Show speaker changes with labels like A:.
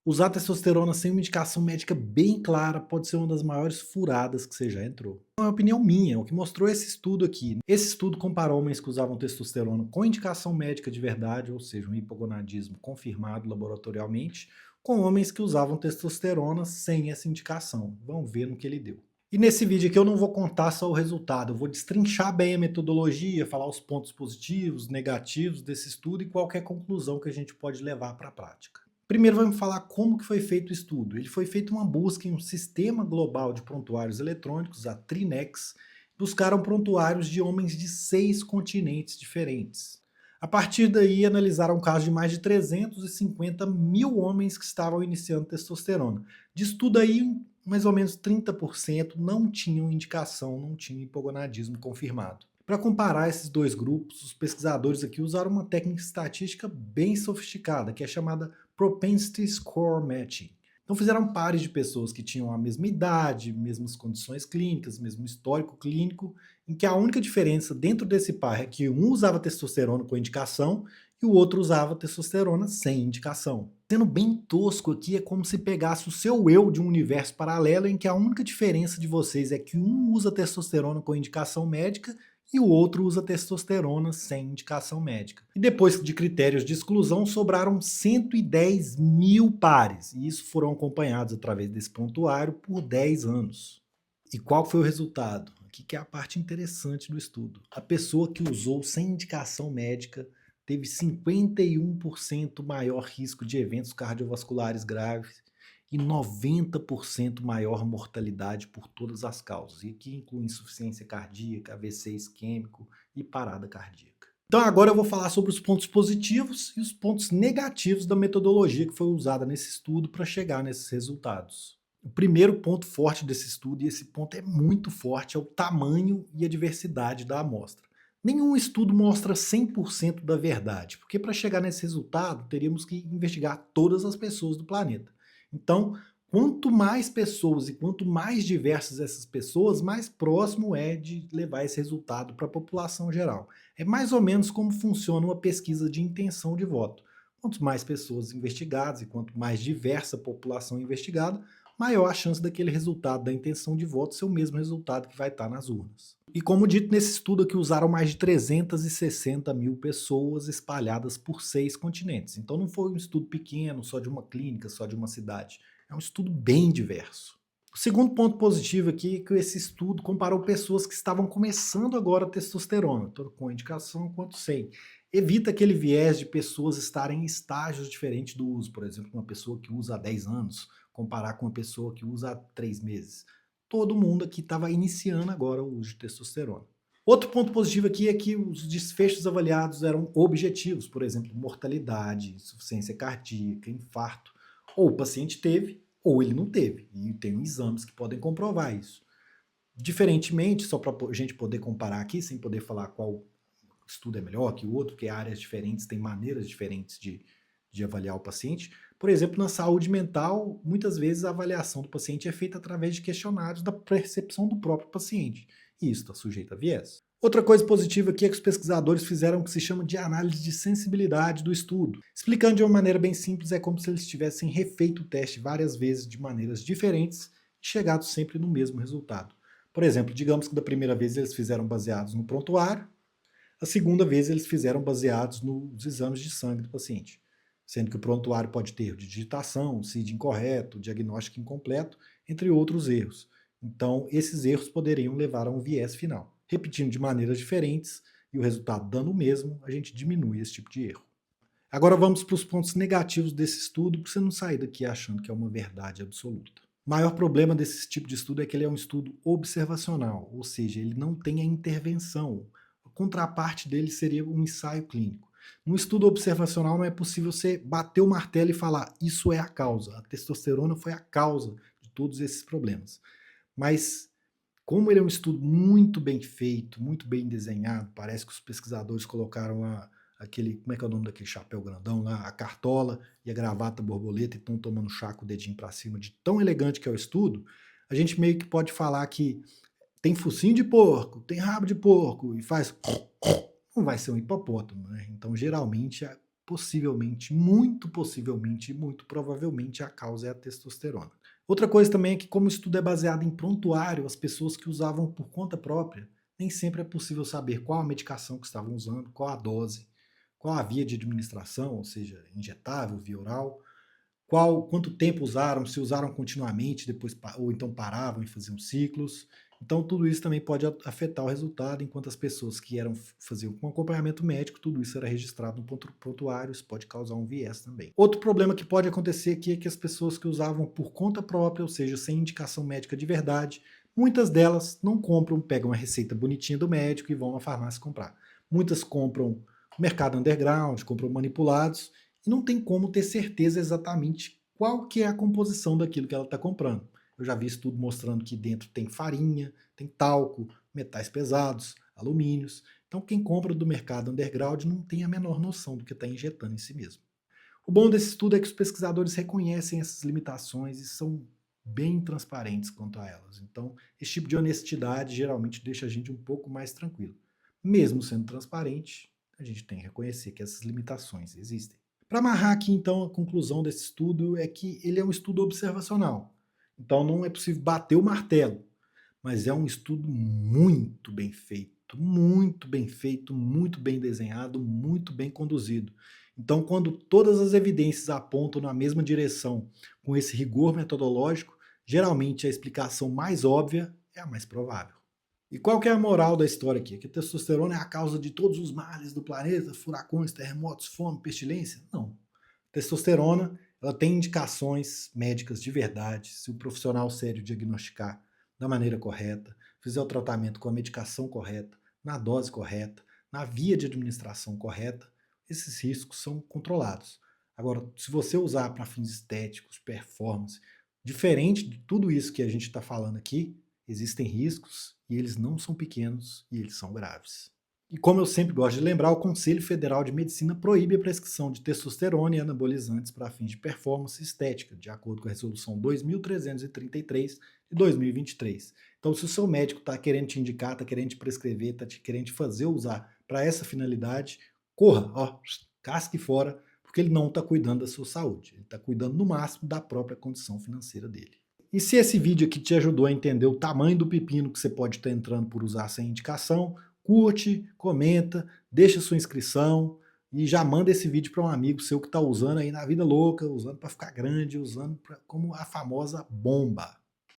A: Usar testosterona sem uma indicação médica bem clara pode ser uma das maiores furadas que você já entrou. Não é opinião minha, é o que mostrou esse estudo aqui. Esse estudo comparou homens que usavam testosterona com indicação médica de verdade, ou seja, um hipogonadismo confirmado laboratorialmente, com homens que usavam testosterona sem essa indicação. Vamos ver no que ele deu. E nesse vídeo aqui eu não vou contar só o resultado, eu vou destrinchar bem a metodologia, falar os pontos positivos, negativos desse estudo e qualquer conclusão que a gente pode levar para a prática. Primeiro vamos falar como que foi feito o estudo. Ele foi feito uma busca em um sistema global de prontuários eletrônicos, a Trinex. Buscaram prontuários de homens de 6 continentes diferentes. A partir daí analisaram casos de mais de 350 mil homens que estavam iniciando testosterona. Disso tudo aí, mais ou menos 30% não tinham indicação, não tinham hipogonadismo confirmado. Para comparar esses dois grupos, os pesquisadores aqui usaram uma técnica estatística bem sofisticada, que é chamada Propensity Score Matching. Então fizeram pares de pessoas que tinham a mesma idade, mesmas condições clínicas, mesmo histórico clínico, em que a única diferença dentro desse par é que um usava testosterona com indicação e o outro usava testosterona sem indicação. Sendo bem tosco aqui, é como se pegasse o seu eu de um universo paralelo em que a única diferença de vocês é que um usa testosterona com indicação médica e o outro usa testosterona sem indicação médica. E depois de critérios de exclusão, sobraram 110 mil pares, e isso foram acompanhados através desse prontuário por 10 anos. E qual foi o resultado? Aqui que é a parte interessante do estudo. A pessoa que usou sem indicação médica teve 51% maior risco de eventos cardiovasculares graves e 90% maior mortalidade por todas as causas. E aqui inclui insuficiência cardíaca, AVC isquêmico e parada cardíaca. Então agora eu vou falar sobre os pontos positivos e os pontos negativos da metodologia que foi usada nesse estudo para chegar nesses resultados. O primeiro ponto forte desse estudo, e esse ponto é muito forte, é o tamanho e a diversidade da amostra. Nenhum estudo mostra 100% da verdade, porque para chegar nesse resultado teríamos que investigar todas as pessoas do planeta. Então, quanto mais pessoas e quanto mais diversas essas pessoas, mais próximo é de levar esse resultado para a população geral. É mais ou menos como funciona uma pesquisa de intenção de voto. Quanto mais pessoas investigadas e quanto mais diversa a população investigada, maior a chance daquele resultado da intenção de voto ser o mesmo resultado que vai estar nas urnas. E como dito nesse estudo aqui, usaram mais de 360 mil pessoas espalhadas por 6 continentes. Então não foi um estudo pequeno, só de uma clínica, só de uma cidade. É um estudo bem diverso. O segundo ponto positivo aqui é que esse estudo comparou pessoas que estavam começando agora a testosterona, tanto com indicação quanto sem. Evita aquele viés de pessoas estarem em estágios diferentes do uso. Por exemplo, uma pessoa que usa há 10 anos, comparar com uma pessoa que usa há 3 meses. Todo mundo aqui estava iniciando agora o uso de testosterona. Outro ponto positivo aqui é que os desfechos avaliados eram objetivos, por exemplo, mortalidade, insuficiência cardíaca, infarto. Ou o paciente teve, ou ele não teve. E tem exames que podem comprovar isso. Diferentemente, só para a gente poder comparar aqui, sem poder falar qual estudo é melhor que o outro, porque áreas diferentes têm maneiras diferentes de avaliar o paciente. Por exemplo, na saúde mental, muitas vezes a avaliação do paciente é feita através de questionários da percepção do próprio paciente. E isso está sujeito a viés. Outra coisa positiva aqui é que os pesquisadores fizeram o que se chama de análise de sensibilidade do estudo. Explicando de uma maneira bem simples, é como se eles tivessem refeito o teste várias vezes de maneiras diferentes e chegado sempre no mesmo resultado. Por exemplo, digamos que da primeira vez eles fizeram baseados no prontuário, a segunda vez eles fizeram baseados nos exames de sangue do paciente, sendo que o prontuário pode ter digitação, CID incorreto, diagnóstico incompleto, entre outros erros. Então, esses erros poderiam levar a um viés final. Repetindo de maneiras diferentes e o resultado dando o mesmo, a gente diminui esse tipo de erro. Agora vamos para os pontos negativos desse estudo, para você não sair daqui achando que é uma verdade absoluta. O maior problema desse tipo de estudo é que ele é um estudo observacional, ou seja, ele não tem a intervenção. A contraparte dele seria um ensaio clínico. Num estudo observacional não é possível você bater o martelo e falar isso é a causa, a testosterona foi a causa de todos esses problemas. Mas como ele é um estudo muito bem feito, muito bem desenhado, parece que os pesquisadores colocaram aquele, como é que é o nome daquele chapéu grandão lá, a cartola e a gravata borboleta e estão tomando chá com o dedinho para cima de tão elegante que é o estudo, a gente meio que pode falar que tem focinho de porco, tem rabo de porco e faz não vai ser um hipopótamo, né? Então geralmente possivelmente, muito possivelmente e muito provavelmente a causa é a testosterona. Outra coisa também é que, como o estudo é baseado em prontuário, as pessoas que usavam por conta própria, nem sempre é possível saber qual a medicação que estavam usando, qual a dose, qual a via de administração, ou seja, injetável, via oral, quanto tempo usaram, se usaram continuamente, depois ou então paravam e faziam ciclos. Então tudo isso também pode afetar o resultado, enquanto as pessoas que faziam com acompanhamento médico, tudo isso era registrado no prontuário, isso pode causar um viés também. Outro problema que pode acontecer aqui é que as pessoas que usavam por conta própria, ou seja, sem indicação médica de verdade, muitas delas não compram, pegam a receita bonitinha do médico e vão à farmácia comprar. Muitas compram no mercado underground, compram manipulados, e não tem como ter certeza exatamente qual que é a composição daquilo que ela está comprando. Eu já vi estudo mostrando que dentro tem farinha, tem talco, metais pesados, alumínios. Então quem compra do mercado underground não tem a menor noção do que está injetando em si mesmo. O bom desse estudo é que os pesquisadores reconhecem essas limitações e são bem transparentes quanto a elas. Então, esse tipo de honestidade geralmente deixa a gente um pouco mais tranquilo. Mesmo sendo transparente, a gente tem que reconhecer que essas limitações existem. Para amarrar aqui, então, a conclusão desse estudo é que ele é um estudo observacional. Então, não é possível bater o martelo, mas é um estudo muito bem feito, muito bem desenhado, muito bem conduzido. Então, quando todas as evidências apontam na mesma direção, com esse rigor metodológico, geralmente a explicação mais óbvia é a mais provável. E qual que é a moral da história aqui? Que a testosterona é a causa de todos os males do planeta, furacões, terremotos, fome, pestilência? Não. Testosterona, ela tem indicações médicas de verdade, se o profissional sério diagnosticar da maneira correta, fizer o tratamento com a medicação correta, na dose correta, na via de administração correta, esses riscos são controlados. Agora, se você usar para fins estéticos, performance, diferente de tudo isso que a gente está falando aqui, existem riscos e eles não são pequenos e eles são graves. E como eu sempre gosto de lembrar, o Conselho Federal de Medicina proíbe a prescrição de testosterona e anabolizantes para fins de performance estética, de acordo com a Resolução 2333 de 2023. Então, se o seu médico está querendo te indicar, está querendo te prescrever, está querendo te fazer usar para essa finalidade, corra, ó, casque fora, porque ele não está cuidando da sua saúde. Ele está cuidando, no máximo, da própria condição financeira dele. E se esse vídeo aqui te ajudou a entender o tamanho do pepino que você pode estar entrando por usar sem indicação, curte, comenta, deixa sua inscrição e já manda esse vídeo para um amigo seu que está usando aí na vida louca, usando para ficar grande, usando como a famosa bomba.